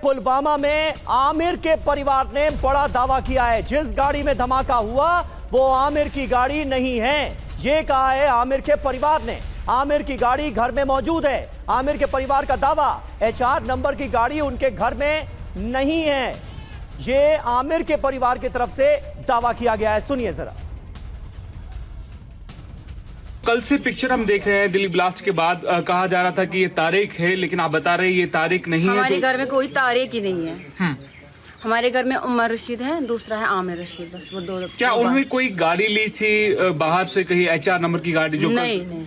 पुलवामा में आमिर के परिवार ने बड़ा दावा किया है। जिस गाड़ी में धमाका हुआ वो आमिर की गाड़ी नहीं है, ये कहा है आमिर के परिवार ने। आमिर की गाड़ी घर में मौजूद है। आमिर के परिवार का दावा, HR नंबर की गाड़ी उनके घर में नहीं है। ये आमिर के परिवार की तरफ से दावा किया गया है। सुनिए जरा। कल से पिक्चर हम देख रहे हैं दिल्ली ब्लास्ट के बाद। कहा जा रहा था कि ये तारीख है, लेकिन आप बता रहे हैं ये तारीख नहीं है। हमारे घर में कोई तारीख ही नहीं है। हमारे घर में उमर रशीद है, दूसरा है आमिर रशीद, बस वो दो। क्या उन्होंने कोई गाड़ी ली थी बाहर से, कहीं HR नंबर की गाड़ी? जो नहीं,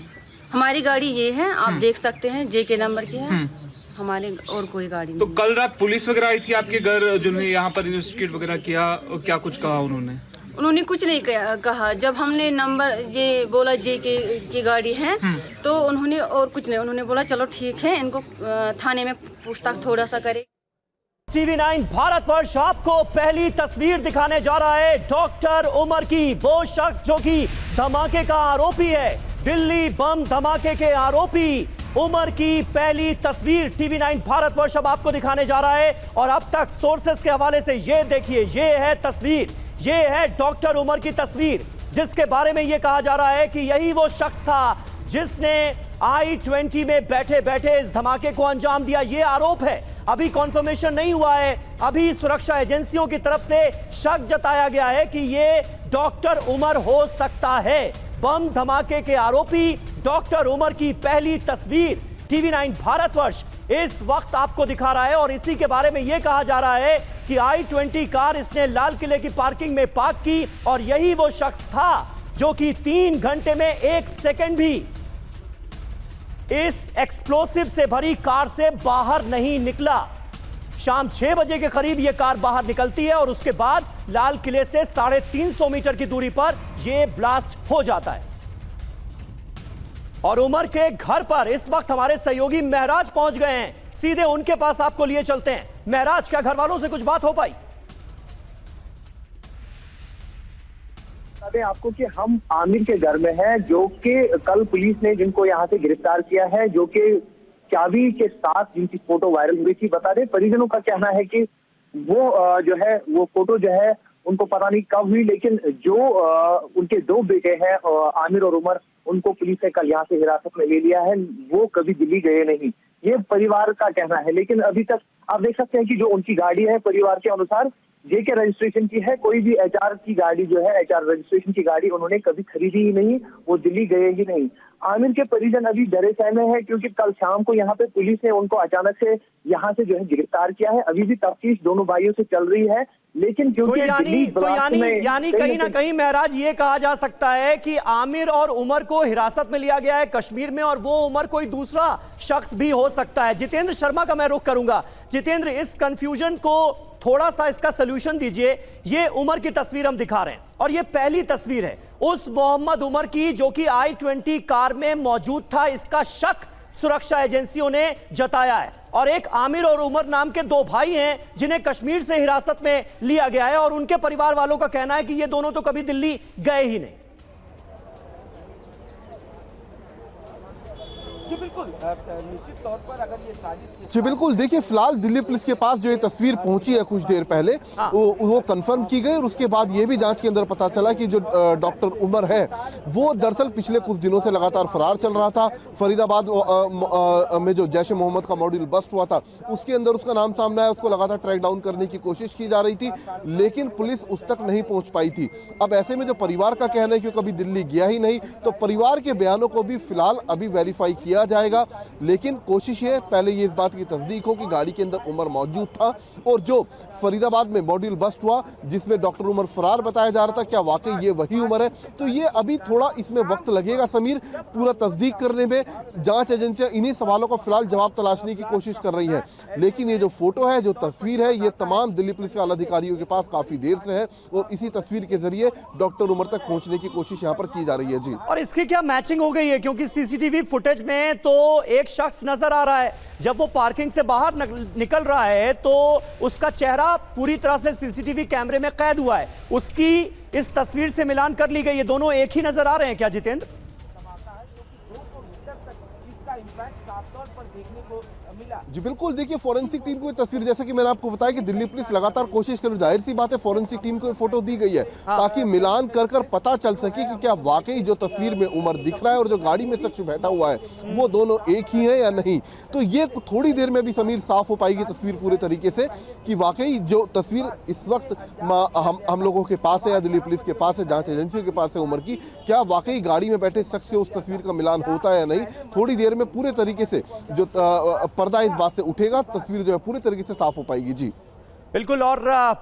हमारी गाड़ी ये है, आप देख सकते हैं, JK नंबर की है। हमारे और कोई गाड़ी नहीं। तो कल रात पुलिस वगैरह आई थी आपके घर, जिन्होंने यहाँ पर इन्वेस्टिगेट वगैरह किया, क्या कुछ कहा उन्होंने? उन्होंने कुछ नहीं कहा। जब हमने नंबर ये बोला JK की गाड़ी है, तो उन्होंने और कुछ नहीं, उन्होंने बोला चलो ठीक है, इनको थाने में पूछताछ थोड़ा सा करे। TV9 भारतवर्ष आपको पहली तस्वीर दिखाने जा रहा है डॉक्टर उमर की। वो शख्स जो कि धमाके का आरोपी है, दिल्ली बम धमाके के आरोपी उमर की पहली तस्वीर TV9 भारतवर्ष अब आपको दिखाने जा रहा है। और अब तक सोर्सेस के हवाले से ये देखिए, ये है तस्वीर, ये है डॉक्टर उमर की तस्वीर, जिसके बारे में ये कहा जा रहा है कि यही वो शख्स था जिसने I-20 में बैठे बैठे इस धमाके को अंजाम दिया। ये आरोप है, अभी कॉन्फर्मेशन नहीं हुआ है। अभी सुरक्षा एजेंसियों की तरफ से शक जताया गया है कि ये डॉक्टर उमर हो सकता है। बम धमाके के आरोपी डॉक्टर उमर की पहली तस्वीर TV9 भारतवर्ष इस वक्त आपको दिखा रहा है। और इसी के बारे में यह कहा जा रहा है कि I-20 कार इसने लाल किले की पार्किंग में पार्क की और यही वो शख्स था जो कि 3 घंटे में 1 सेकंड भी इस एक्सप्लोसिव से भरी कार से बाहर नहीं निकला। शाम 6 बजे के करीब यह कार बाहर निकलती है और उसके बाद लाल किले से 350 मीटर की दूरी पर यह ब्लास्ट हो जाता है। और उमर के घर पर इस वक्त हमारे सहयोगी महराज पहुंच गए हैं। सीधे उनके पास आपको लिए चलते हैं। महराज, क्या घर वालों से कुछ बात हो पाई? आपको कि हम आमिर के घर में हैं, जो कि कल पुलिस ने जिनको यहाँ से गिरफ्तार किया है, जो कि चाबी के साथ जिनकी फोटो वायरल हुई थी। बता दें, परिजनों का कहना है कि वो जो है वो फोटो जो है उनको पता नहीं कब हुई, लेकिन जो उनके 2 बेटे हैं आमिर और उमर, उनको पुलिस ने कल यहाँ से हिरासत में ले लिया है। वो कभी दिल्ली गए नहीं, ये परिवार का कहना है। लेकिन अभी तक आप देख सकते हैं कि जो उनकी गाड़ी है, परिवार के अनुसार JK रजिस्ट्रेशन की है। कोई भी HR की गाड़ी जो है, HR रजिस्ट्रेशन की गाड़ी उन्होंने कभी खरीदी ही नहीं, वो दिल्ली गए ही नहीं। आमिर के परिजन अभी डरे सहमे हैं, क्योंकि कल शाम को यहाँ पे पुलिस ने उनको अचानक से यहाँ से जो है गिरफ्तार किया है। अभी भी तफ्तीश दोनों भाइयों से चल रही है, लेकिन क्योंकि यानी कहीं ना कहीं महराज ये कहा जा सकता है कि आमिर और उमर को हिरासत में लिया गया है कश्मीर में, और वो उमर कोई दूसरा शख्स भी हो सकता है। जितेंद्र शर्मा का मैं रुख करूंगा। जितेंद्र, इस कंफ्यूजन को थोड़ा सा इसका सलूशन दीजिए। ये उमर की तस्वीर हम दिखा रहे हैं और ये पहली तस्वीर है उस मोहम्मद उमर की जो कि I-20 कार में मौजूद था। इसका शक सुरक्षा एजेंसियों ने जताया है। और एक आमिर और उमर नाम के 2 भाई हैं जिन्हें कश्मीर से हिरासत में लिया गया है और उनके परिवार वालों का कहना है कि ये दोनों तो कभी दिल्ली गए ही नहीं। निश्चित तौर पर अगर ये साजिश जी बिल्कुल, देखिए फिलहाल दिल्ली पुलिस के पास जो ये तस्वीर पहुंची है कुछ देर पहले, वो कंफर्म की गई और उसके बाद ये भी जांच के अंदर पता चला कि जो डॉक्टर उमर है वो दरअसल पिछले कुछ दिनों से लगातार फरार चल रहा था। फरीदाबाद में जो जैश ए मोहम्मद का मॉड्यूल बस्ट हुआ था उसके अंदर उसका नाम सामने आया, उसको लगातार ट्रैक डाउन करने की कोशिश की जा रही थी, लेकिन पुलिस उस तक नहीं पहुंच पाई थी। अब ऐसे में जो परिवार का कहना है कि कभी दिल्ली गया ही नहीं, तो परिवार के बयानों को भी फिलहाल अभी वेरीफाई किया जाएगा। लेकिन कोशिश है पहले ये इस बात की तस्दीक हो कि गाड़ी के अंदर उमर मौजूद था और जो फरीदाबाद में मॉड्यूल बस्ट हुआ जिसमें डॉक्टर उमर फरार बताया जा रहा था, क्या वाकई ये वही उमर है? तो ये अभी थोड़ा इसमें वक्त लगेगा समीर, पूरा तस्दीक करने में। जांच एजेंसियां इन्हीं सवालों का फिलहाल जवाब तलाशने की कोशिश कर रही है। लेकिन ये जो फोटो है, जो तस्वीर है, ये तमाम दिल्ली पुलिस के आला अधिकारियों के पास काफी देर से है और इसी तस्वीर के जरिए डॉक्टर उमर तक पहुंचने की कोशिश यहाँ पर की जा रही है। जी, और इसकी क्या मैचिंग हो गई है? क्योंकि CCTV फुटेज में तो एक शख्स नजर आ रहा है, जब वो पार्किंग से बाहर निकल रहा है तो उसका चेहरा पूरी तरह से CCTV कैमरे में कैद हुआ है, उसकी इस तस्वीर से मिलान कर ली गई। ये दोनों एक ही नजर आ रहे हैं क्या जितेंद्र? इसका इम्पैक्ट साफ तौर पर देखने को मिला? जी बिल्कुल, देखिए फॉरेंसिक टीम को ये तस्वीर, जैसे कि मैंने आपको बताया कि दिल्ली पुलिस लगातार कोशिश कर रही है, जाहिर सी बात है फॉरेंसिक टीम को ये फोटो दी गई है ताकि मिलान कर कर पता चल सके कि क्या वाकई जो तस्वीर में उमर दिख रहा है और जो गाड़ी में शख्स बैठा हुआ है वो दोनों एक ही है या नहीं। तो ये थोड़ी देर में भी समीर साफ हो पाएगी तस्वीर पूरे तरीके से कि वाकई जो तस्वीर इस वक्त हम लोगों के पास है या दिल्ली पुलिस के पास है, जांच एजेंसियों के पास है उमर की, क्या वाकई गाड़ी में बैठे शख्स से उस तस्वीर का मिलान होता है या नहीं। थोड़ी देर में पूरे तरीके से जो पर्दा इस बात से उठेगा, तस्वीर जो है पूरी तरीके से साफ हो पाएगी। जी बिल्कुल। और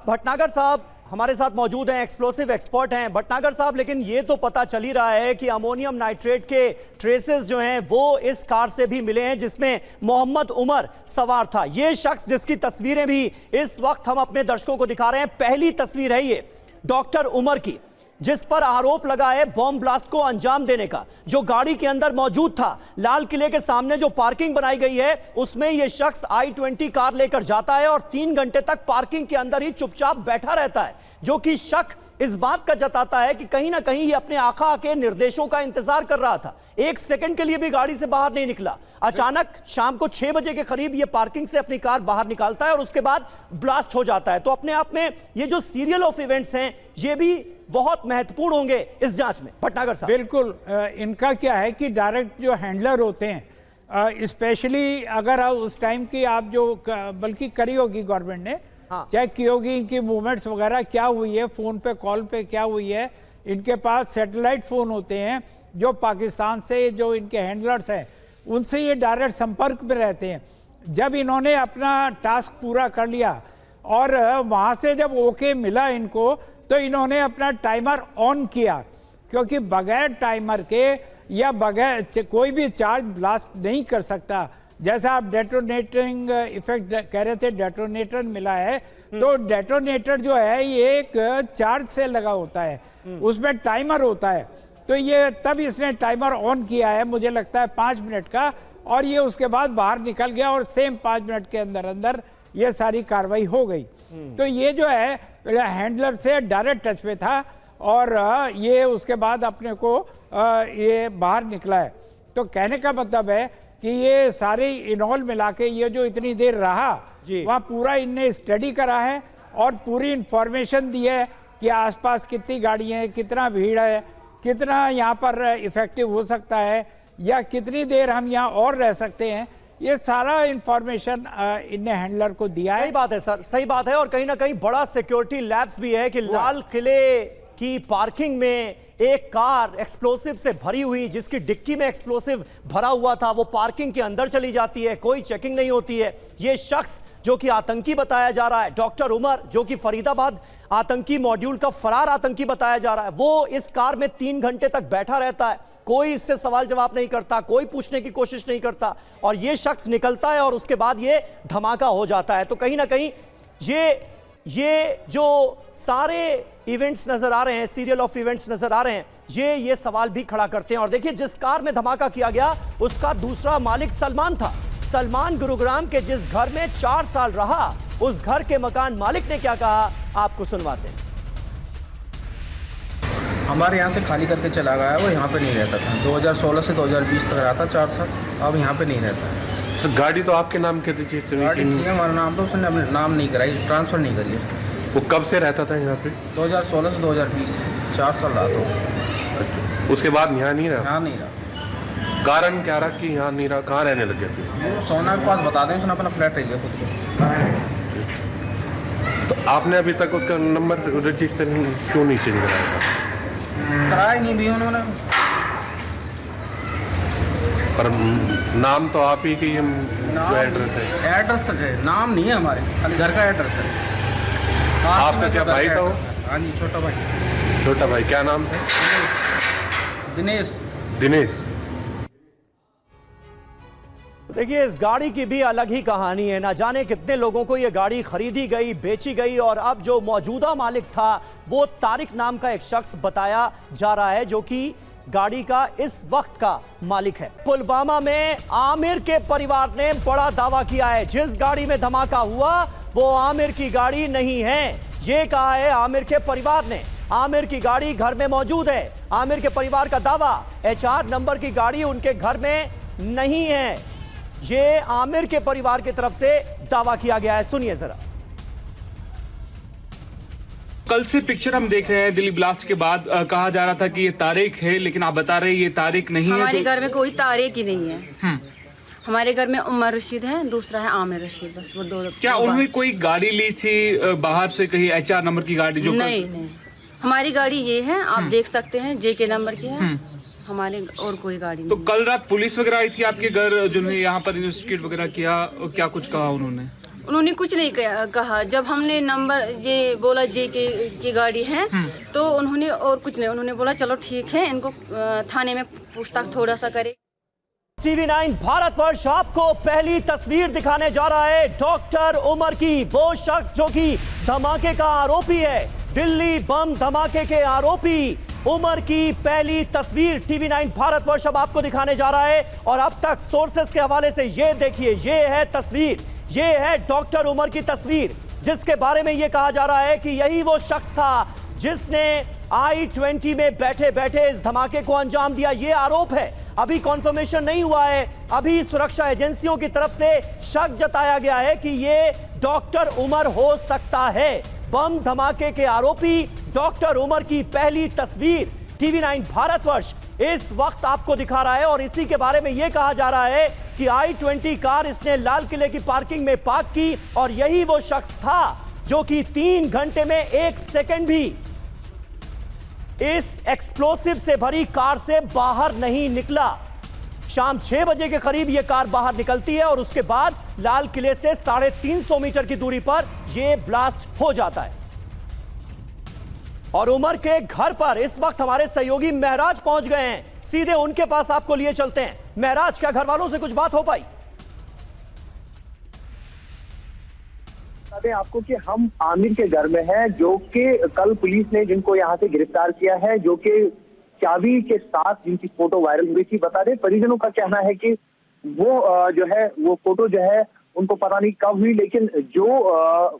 भटनागर साहब हमारे साथ मौजूद हैं, एक्सप्लोसिव एक्सपर्ट हैं। भटनागर साहब, लेकिन ये तो पता चल ही रहा है कि अमोनियम नाइट्रेट के ट्रेसेस जो हैं वो इस कार से भी मिले हैं जिसमें मोहम्मद उमर सवार था। ये शख्स जिसकी तस्वीरें भी इस वक्त हम अपने दर्शकों को दिखा रहे हैं, पहली तस्वीर है ये डॉक्टर उमर की, जिस पर आरोप लगा है बॉम्ब ब्लास्ट को अंजाम देने का। जो गाड़ी के अंदर मौजूद था, लाल किले के सामने जो पार्किंग बनाई गई है उसमें यह शख्स i20 कार लेकर जाता है और 3 घंटे तक पार्किंग के अंदर ही चुपचाप बैठा रहता है, जो कि शक इस बात का जताता है कि कहीं ना कहीं ये अपने आका के निर्देशों का इंतजार कर रहा था। 1 सेकंड के लिए भी गाड़ी से बाहर नहीं निकला। अचानक शाम को 6 बजे के करीब ये पार्किंग से अपनी कार बाहर निकालता है और उसके बाद ब्लास्ट हो जाता है। तो अपने आप में ये जो सीरियल ऑफ इवेंट्स हैं ये भी बहुत महत्वपूर्ण होंगे इस जांच में। भटनागर साहब, बिल्कुल। इनका क्या है कि डायरेक्ट जो हैंडलर होते हैं, स्पेशली अगर उस टाइम की आप जो बल्कि करी होगी गवर्नमेंट ने, चेक की होगी इनकी मूवमेंट्स वगैरह क्या हुई है, फोन पे कॉल पे क्या हुई है। इनके पास सैटेलाइट फोन होते हैं जो पाकिस्तान से जो इनके हैंडलर्स हैं उनसे ये डायरेक्ट संपर्क में रहते हैं। जब इन्होंने अपना टास्क पूरा कर लिया और वहाँ से जब ओके मिला इनको, तो इन्होंने अपना टाइमर ऑन किया, क्योंकि बगैर टाइमर के या बगैर कोई भी चार्ज ब्लास्ट नहीं कर सकता। जैसा आप डेटोनेटिंग इफेक्ट कह रहे थे, डेटोनेटर मिला है, तो डेटोनेटर जो है ये एक चार्ज से लगा होता है, उसमें टाइमर होता है। तो ये तब इसने टाइमर ऑन किया है, मुझे लगता है 5 मिनट का, और ये उसके बाद बाहर निकल गया और सेम 5 मिनट के अंदर अंदर ये सारी कार्रवाई हो गई। तो ये जो है हैंडलर से डायरेक्ट टच में था और ये उसके बाद अपने को ये बाहर निकला है। तो कहने का मतलब है कि ये सारे इनॉल मिला के ये जो इतनी देर रहा वहाँ पूरा इनने स्टडी करा है और पूरी इंफॉर्मेशन दी है कि आसपास कितनी गाड़ियाँ हैं, कितना भीड़ है, कितना यहाँ पर इफेक्टिव हो सकता है या कितनी देर हम यहाँ और रह सकते हैं। ये सारा इंफॉर्मेशन इनने हैंडलर को दिया है। सही बात है सर, सही बात है। और कहीं ना कहीं बड़ा सिक्योरिटी लैब्स भी है कि लाल किले की पार्किंग में एक कार एक्सप्लोसिव से भरी हुई, जिसकी डिक्की में एक्सप्लोसिव भरा हुआ था, वो पार्किंग के अंदर चली जाती है, कोई चेकिंग नहीं होती है। ये शख्स जो कि आतंकी बताया जा रहा है, डॉक्टर उमर, जो कि फरीदाबाद आतंकी मॉड्यूल का फरार आतंकी बताया जा रहा है, वो इस कार में 3 घंटे तक बैठा रहता है, कोई इससे सवाल जवाब नहीं करता, कोई पूछने की कोशिश नहीं करता, और ये शख्स निकलता है और उसके बाद ये धमाका हो जाता है। तो कहीं ना कहीं ये जो सारे इवेंट्स नजर आ रहे हैं, सीरियल ऑफ इवेंट्स नजर आ रहे हैं, ये सवाल भी खड़ा करते हैं। और देखिए, जिस कार में धमाका किया गया उसका दूसरा मालिक सलमान था। सलमान गुरुग्राम के जिस घर में 4 साल रहा, उस घर के मकान मालिक ने क्या कहा, आपको सुनवाते हैं। हमारे यहाँ से खाली करके चला गया है, वो यहाँ पे नहीं रहता था। 2016 से 2020 तक रहा था 4 साल, अब यहाँ पे नहीं रहता है। सर, गाड़ी तो आपके नाम की थी? गाड़ी थी हमारा नाम, तो उसने अपने नाम नहीं कराई, ट्रांसफ़र नहीं करी। वो कब से रहता था यहाँ पे? 2016 से 2020, 4 साल रहा था। उसके बाद यहाँ नहीं रहा? यहाँ नहीं रहा। कारण क्या रहा कि यहाँ नहीं रहा? कहाँ रहने लग गए थे? वो सोना के पास बता दें, उसने अपना फ्लैट रह लिया खुद को। तो आपने अभी तक उसका नंबर रजिस्ट्रेशन क्यों नहीं चेंज कराया था? कराया नहीं भी उन्होंने। पर नाम तो आप ही की जो एड्रेस है? एड्रेस तक है, नाम नहीं है हमारे, खाली घर का एड्रेस है। आपका क्या भाई था वो? हाँ जी, छोटा भाई। छोटा भाई, क्या नाम था? दिनेश। दिनेश। देखिए, इस गाड़ी की भी अलग ही कहानी है। ना जाने कितने लोगों को यह गाड़ी खरीदी गई, बेची गई, और अब जो मौजूदा मालिक था वो तारिक नाम का एक शख्स बताया जा रहा है, जो कि गाड़ी का इस वक्त का मालिक है। पुलवामा में आमिर के परिवार ने बड़ा दावा किया है, जिस गाड़ी में धमाका हुआ वो आमिर की गाड़ी नहीं है। ये कहा है आमिर के परिवार ने। आमिर की गाड़ी घर में मौजूद है। आमिर के परिवार का दावा, HR नंबर की गाड़ी उनके घर में नहीं है। ये आमिर के परिवार की तरफ से दावा किया गया है। सुनिए जरा। कल से पिक्चर हम देख रहे हैं दिल्ली ब्लास्ट के बाद कहा जा रहा था कि ये तारीख है, लेकिन आप बता रहे हैं ये तारीख नहीं है। हमारे घर में कोई तारीख ही नहीं है। हमारे घर में उमर रशीद है, दूसरा है आमिर रशीद, बस वो दो। क्या उन्होंने कोई गाड़ी ली थी बाहर से, कहीं HR नंबर की गाड़ी? जो नहीं, हमारी गाड़ी ये है, आप देख सकते हैं, JK नंबर की है हमारे, और कोई गाड़ी नहीं। तो कल रात पुलिस वगैरह आई थी आपके घर, जिन्होंने यहाँ पर इन्वेस्टिगेट वगैरह किया, क्या कुछ कहा उन्होंने? उन्होंने कुछ नहीं कहा। जब हमने नंबर ये बोला JK की गाड़ी है, तो उन्होंने और कुछ नहीं, उन्होंने बोला चलो ठीक है, इनको थाने में पूछताछ थोड़ा सा करे। TV9 भारतवर्ष आपको पहली तस्वीर दिखाने जा रहा है डॉक्टर उमर की। वो शख्स जो कि धमाके का आरोपी है, दिल्ली बम धमाके के आरोपी उमर की पहली तस्वीर TV9 भारतवर्ष अब आपको दिखाने जा रहा है। और अब तक सोर्सेस के हवाले से ये देखिए, ये है तस्वीर, ये है डॉक्टर उमर की तस्वीर, जिसके बारे में ये कहा जा रहा है कि यही वो शख्स था जिसने I-20 में बैठे बैठे इस धमाके को अंजाम दिया। ये आरोप है, अभी कॉन्फर्मेशन नहीं हुआ है, अभी सुरक्षा एजेंसियों की तरफ से शक जताया गया है कि ये डॉक्टर उमर हो सकता है। बम धमाके के आरोपी डॉक्टर उमर की पहली तस्वीर TV9 भारतवर्ष इस वक्त आपको दिखा रहा है। और इसी के बारे में यह कहा जा रहा है कि I-20 कार इसने लाल किले की पार्किंग में पार्क की, और यही वो शख्स था जो कि 3 घंटे में 1 सेकंड भी इस एक्सप्लोसिव से भरी कार से बाहर नहीं निकला। शाम 6 बजे के करीब यह कार बाहर निकलती है और उसके बाद लाल किले से 350 मीटर की दूरी पर यह ब्लास्ट हो जाता है। और उमर के घर पर इस वक्त हमारे सहयोगी महराज पहुंच गए हैं, सीधे उनके पास आपको लिए चलते हैं। महराज, क्या घर वालों से कुछ बात हो पाई? आपको कि हम आमिर के घर में हैं, जो कि कल पुलिस ने जिनको यहाँ से गिरफ्तार किया है, जो कि चाबी के साथ जिनकी फोटो वायरल हुई थी। बता दें, परिजनों का कहना है कि वो जो है वो फोटो जो है उनको पता नहीं कब हुई, लेकिन जो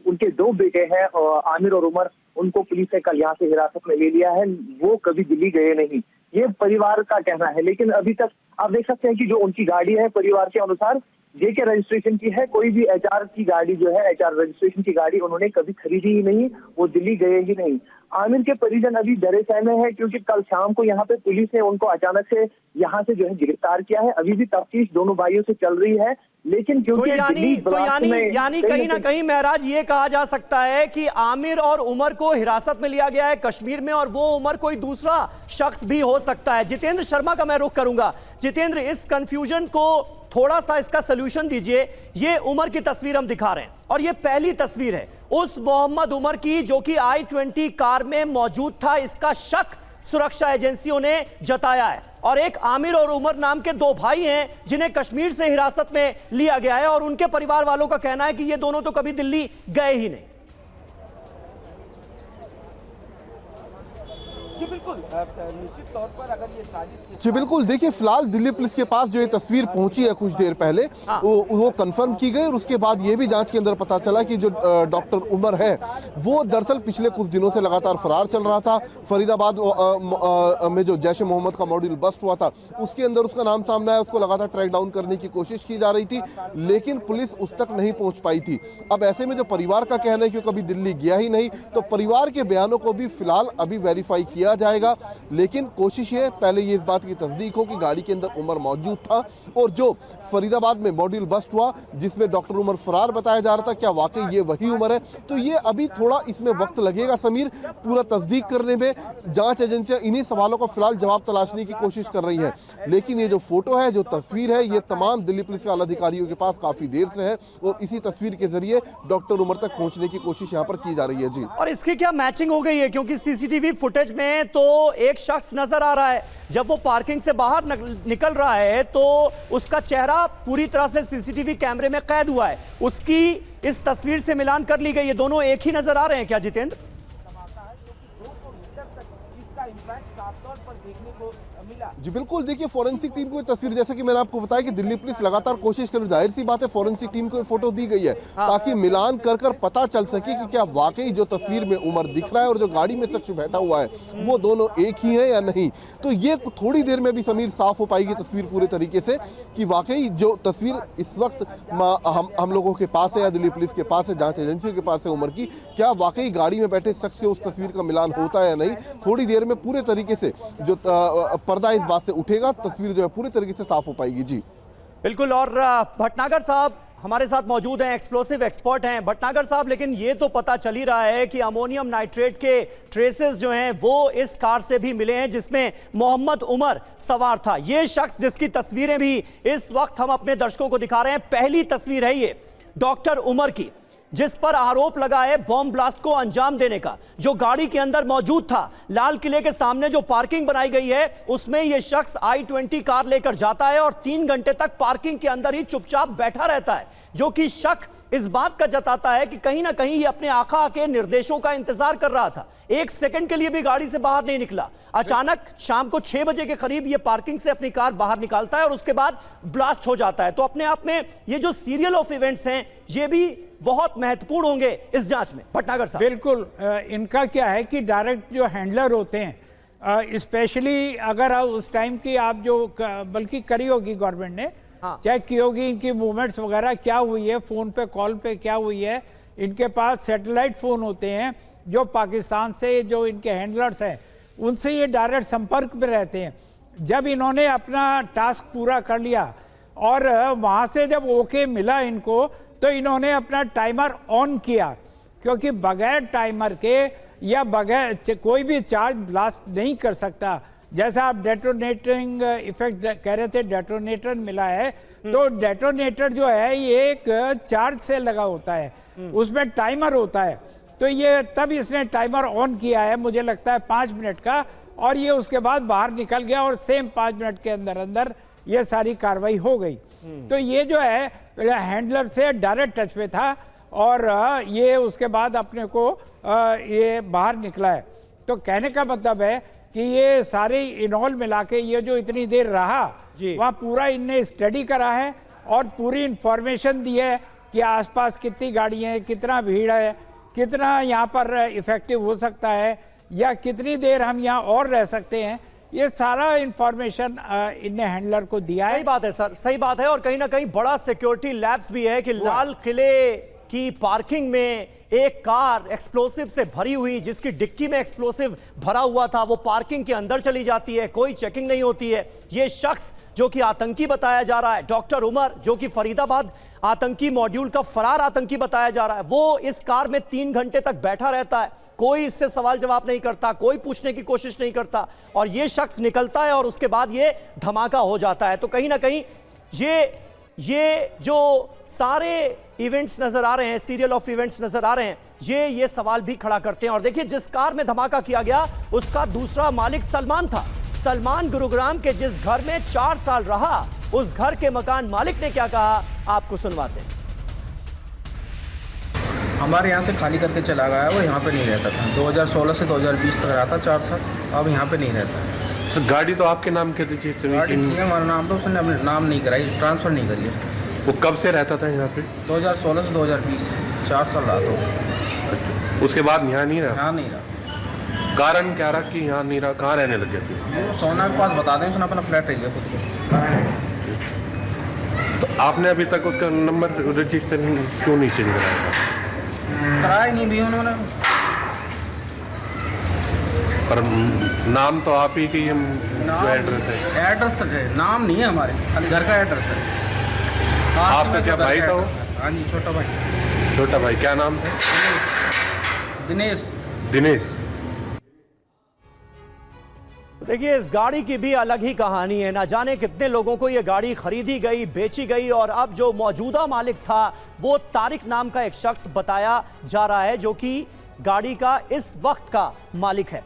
उनके 2 बेटे हैं आमिर और उमर, उनको पुलिस ने कल यहाँ से हिरासत में ले लिया है। वो कभी दिल्ली गए नहीं, ये परिवार का कहना है। लेकिन अभी तक आप देख सकते हैं कि जो उनकी गाड़ी है, परिवार के अनुसार JK रजिस्ट्रेशन की है, कोई भी HR की गाड़ी जो है, HR रजिस्ट्रेशन की गाड़ी उन्होंने कभी खरीदी ही नहीं, वो दिल्ली गए ही नहीं। आमिर के परिजन अभी डरे सहमे हैं, क्योंकि कल शाम को यहाँ पे पुलिस ने उनको अचानक से यहाँ से जो है गिरफ्तार किया है। अभी भी तफ्तीश दोनों भाइयों से चल रही है, लेकिन क्योंकि यानी कहीं ना कहीं महराज ये कहा जा सकता है कि आमिर और उमर को हिरासत में लिया गया है कश्मीर में, और वो उमर कोई दूसरा शख्स भी हो सकता है। जितेंद्र शर्मा का मैं रुख करूंगा। जितेंद्र, इस कंफ्यूजन को थोड़ा सा इसका सलूशन दीजिए। ये उमर की तस्वीर हम दिखा रहे हैं और ये पहली तस्वीर है उस मोहम्मद उमर की जो कि I-20 कार में मौजूद था। इसका शक सुरक्षा एजेंसियों ने जताया है। और एक आमिर और उमर नाम के 2 भाई हैं जिन्हें कश्मीर से हिरासत में लिया गया है, और उनके परिवार वालों का कहना है कि ये दोनों तो कभी दिल्ली गए ही नहीं। जी बिल्कुल, निश्चित तौर पर अगर ये साजिश जी बिल्कुल, देखिए फिलहाल दिल्ली पुलिस के पास जो ये तस्वीर पहुंची है कुछ देर पहले, वो कंफर्म की गई, और उसके बाद ये भी जांच के अंदर पता चला कि जो डॉक्टर उमर है वो दरअसल पिछले कुछ दिनों से लगातार फरार चल रहा था। फरीदाबाद में जो जैश ए मोहम्मद का मॉड्यूल बस्ट हुआ था, उसके अंदर उसका नाम सामने आया, उसको लगातार ट्रैक डाउन करने की कोशिश की जा रही थी, लेकिन पुलिस उस तक नहीं पहुंच पाई थी। अब ऐसे में जो परिवार का कहना है कि कभी दिल्ली गया ही नहीं, तो परिवार के बयानों को भी फिलहाल अभी वेरीफाई किया जाएगा। लेकिन कोशिश है पहले ये इस बात की तस्दीक हो कि गाड़ी के अंदर उमर मौजूद था, और जो फरीदाबाद में मॉड्यूल बस्ट हुआ जिसमें डॉक्टर उमर फरार बताया जा रहा था, क्या वाकई ये वही उमर है? तो ये अभी थोड़ा इसमें वक्त लगेगा समीर, पूरा तस्दीक करने में। जांच एजेंसियां इन्हीं सवालों का फिलहाल जवाब तलाशने की कोशिश कर रही है। लेकिन ये जो फोटो है, जो तस्वीर है, ये तमाम दिल्ली पुलिस के आला अधिकारियों के पास काफी देर से है, और इसी तस्वीर के जरिए डॉक्टर उमर तक पहुंचने की कोशिश यहाँ पर की जा रही है। जी, और इसकी क्या मैचिंग हो गई है? क्योंकि CCTV फुटेज में तो एक शख्स नजर आ रहा है, जब वो पार्किंग से बाहर निकल रहा है तो उसका चेहरा पूरी तरह से CCTV कैमरे में कैद हुआ है, उसकी इस तस्वीर से मिलान कर ली गई। ये दोनों एक ही नजर आ रहे हैं क्या जितेंद्र? इसका इम्पैक्ट साफ तौर पर देखने को मिला। जी बिल्कुल, देखिए फॉरेंसिक टीम को ये तस्वीर, जैसे कि मैंने आपको बताया कि दिल्ली पुलिस लगातार कोशिश कर रही है, जाहिर सी बात है फॉरेंसिक टीम को ये फोटो दी गई है ताकि मिलान कर कर पता चल सके कि क्या वाकई जो तस्वीर में उमर दिख रहा है और जो गाड़ी में शख्स बैठा हुआ है वो दोनों एक ही है या नहीं। तो ये थोड़ी देर में भी समीर साफ हो पाएगी तस्वीर पूरे तरीके से कि वाकई जो तस्वीर इस वक्त हम लोगों के पास है या दिल्ली पुलिस के पास है, जांच एजेंसियों के पास है उमर की, क्या वाकई गाड़ी में बैठे शख्स से उस तस्वीर का मिलान होता है या नहीं। थोड़ी देर में पूरे तरीके से जो पर्दा इस बात से उठेगा, तस्वीर जो है पूरी तरीके से साफ हो पाएगी। जी बिल्कुल। और भटनागर साहब हमारे साथ मौजूद हैं, एक्सप्लोसिव एक्सपर्ट हैं। भटनागर साहब, लेकिन ये तो पता चल ही रहा है कि अमोनियम नाइट्रेट के ट्रेसेस जो हैं वो इस कार से भी मिले हैं जिसमें मोहम्मद उमर सवार था। ये शख्स जिसकी तस्वीरें भी इस वक्त हम अपने दर्शकों को दिखा रहे हैं, पहली तस्वीर है ये डॉक्टर उमर की, जिस पर आरोप लगा है बॉम्ब ब्लास्ट को अंजाम देने का। जो गाड़ी के अंदर मौजूद था, लाल किले के सामने जो पार्किंग बनाई गई है उसमें यह शख्स i20 कार लेकर जाता है और 3 घंटे तक पार्किंग के अंदर ही चुपचाप बैठा रहता है, जो कि शक इस बात का जताता है कि कहीं ना कहीं ये अपने आका के निर्देशों का इंतजार कर रहा था। 1 सेकंड के लिए भी गाड़ी से बाहर नहीं निकला। अचानक शाम को 6 बजे के करीब ये पार्किंग से अपनी कार बाहर निकालता है और उसके बाद ब्लास्ट हो जाता है। तो अपने आप में ये जो सीरियल ऑफ इवेंट्स हैं ये भी बहुत महत्वपूर्ण होंगे इस जांच में। भटनागर साहब, बिल्कुल। इनका क्या है कि डायरेक्ट जो हैंडलर होते हैं, स्पेशली अगर उस टाइम की आप जो बल्कि करी होगी गवर्नमेंट ने, चेक की होगी इनकी मूवमेंट्स वगैरह क्या हुई है, फोन पे कॉल पे क्या हुई है। इनके पास सैटेलाइट फोन होते हैं जो पाकिस्तान से जो इनके हैंडलर्स हैं उनसे ये डायरेक्ट संपर्क में रहते हैं। जब इन्होंने अपना टास्क पूरा कर लिया और वहाँ से जब ओके मिला इनको, तो इन्होंने अपना टाइमर ऑन किया, क्योंकि बगैर टाइमर के या बगैर कोई भी चार्ज ब्लास्ट नहीं कर सकता। जैसा आप डेटोनेटिंग इफेक्ट कह रहे थे, डेटोनेटर मिला है, तो डेटोनेटर जो है ये एक चार्ज से लगा होता है, उसमें टाइमर होता है। तो ये तब इसने टाइमर ऑन किया है, मुझे लगता है 5 मिनट का, और ये उसके बाद बाहर निकल गया और सेम 5 मिनट के अंदर अंदर ये सारी कार्रवाई हो गई। तो ये जो है हैंडलर से डायरेक्ट टच में था और ये उसके बाद अपने को ये बाहर निकला है। तो कहने का मतलब है कि ये सारे इनॉल मिला के ये जो इतनी देर रहा वहाँ पूरा इनने स्टडी करा है और पूरी इंफॉर्मेशन दी है कि आसपास कितनी गाड़ियाँ हैं, कितना भीड़ है, कितना यहाँ पर इफेक्टिव हो सकता है या कितनी देर हम यहाँ और रह सकते हैं। ये सारा इंफॉर्मेशन इनने हैंडलर को दिया है। सही बात है सर, सही बात है। और कहीं ना कहीं बड़ा सिक्योरिटी लैब्स भी है कि लाल किले की पार्किंग में एक कार एक्सप्लोसिव से भरी हुई, जिसकी डिक्की में एक्सप्लोसिव भरा हुआ था, वो पार्किंग के अंदर चली जाती है, कोई चेकिंग नहीं होती है। ये शख्स जो कि आतंकी बताया जा रहा है, डॉक्टर उमर, जो कि फरीदाबाद आतंकी मॉड्यूल का फरार आतंकी बताया जा रहा है, वो इस कार में 3 घंटे तक बैठा रहता है, कोई इससे सवाल जवाब नहीं करता, कोई पूछने की कोशिश नहीं करता, और ये शख्स निकलता है और उसके बाद ये धमाका हो जाता है। तो कहीं ना कहीं ये जो सारे इवेंट्स नजर आ रहे हैं, सीरियल ऑफ इवेंट्स नजर आ रहे हैं, ये सवाल भी खड़ा करते हैं। और देखिए, जिस कार में धमाका किया गया उसका दूसरा मालिक सलमान था। सलमान गुरुग्राम के जिस घर में 4 साल रहा, उस घर के मकान मालिक ने क्या कहा, आपको सुनवाते हैं। हमारे यहाँ से खाली करके चला गया, वो यहाँ पे नहीं रहता था। 2016 से 2020 तक रहा था 4 साल, अब यहाँ पे नहीं रहता है। तो गाड़ी तो आपके नाम के रजिस्टर गाड़ी थी हमारा नाम, तो उसने अपने नाम नहीं कराई, ट्रांसफ़र नहीं करी। वो कब से रहता था यहाँ पे? 2016 से 2020, 4 साल रहा था। उसके बाद यहाँ नहीं रहा? यहाँ नहीं रहा। कारण क्या रहा कि यहाँ नहीं रहा? कहाँ रहने लग गया फिर? वो सोना के पास बता दें, उसने अपना फ्लैट रह गया खुद को। तो आपने अभी तक उसका नंबर रजिस्ट्रेशन क्यों नहीं चेंज कराया? कराया नहीं भी उन्होंने। पर नाम तो आप ही की जो एड्रेस है। एड्रेस तक है, नाम नहीं है हमारे, खाली घर का एड्रेस है। आपका क्या भाई था वो? हाँ जी, छोटा भाई। छोटा भाई, क्या नाम था? दिनेश। दिनेश। देखिए, इस गाड़ी की भी अलग ही कहानी है। ना जाने कितने लोगों को ये गाड़ी खरीदी गई, बेची गई, और अब जो मौजूदा मालिक था वो तारिक नाम का एक शख्स बताया जा रहा है, जो कि गाड़ी का इस वक्त का मालिक है।